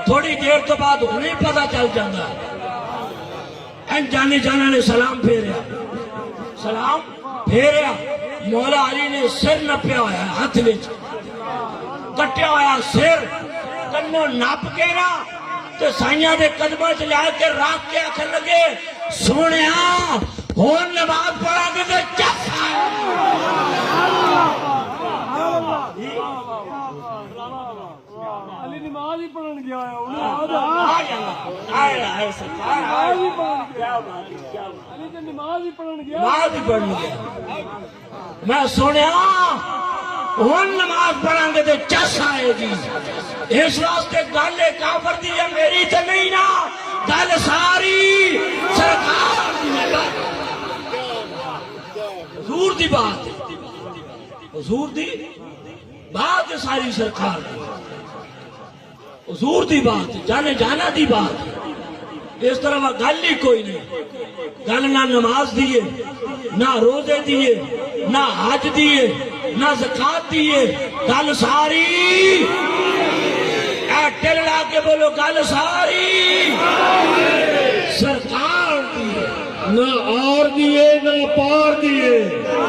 थोड़ी देर तो बाद उन्हें पता चल जाता है। जाने जाना ने सलाम फेरिया, सलाम फेरिया, मौला अली ने सिर नपया होया हाथ विच, कट्टिया होया सिर कन्नो नप के ना ते साइया दे कदमां च ला के रख के आखन लगे सोनिया हुण नमाज पढ़ांगे ते चस अली नमाज ही पढ़न गया है नमाज ही पढ़न गया, नमाज ही पढ़न गया। मैं सुनिया हुण नमाज पढ़ांगे तो चस आएगी। इस वास्ते गल काफर दी है, मेरी तो नहीं ना, गल सारी सरकार हुजूर दी बात है, हुजूर दी बात है, सारी सरकार दी हुजूर दी बात, जाने जाना दी बात। इस तरह गल ही कोई नहीं। गल ना नमाज दिए, ना रोजे दिए, ना हज दिए, ना ज़कात दिए, गल सारी टिल ला के बोलो, गल सारी सरकार दिए। ना और दिए ना पार दिए,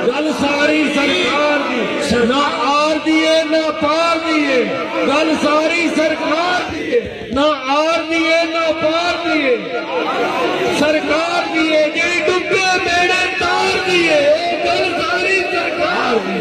गल सारी सरकार दी। ना और दिए ना पार दिए, गल सारी सरकार दिए। ना और दिए ना पार दिए, सरकार दिए। जी डुबे बेड़े तार दिए, गल सारी सरकार दी।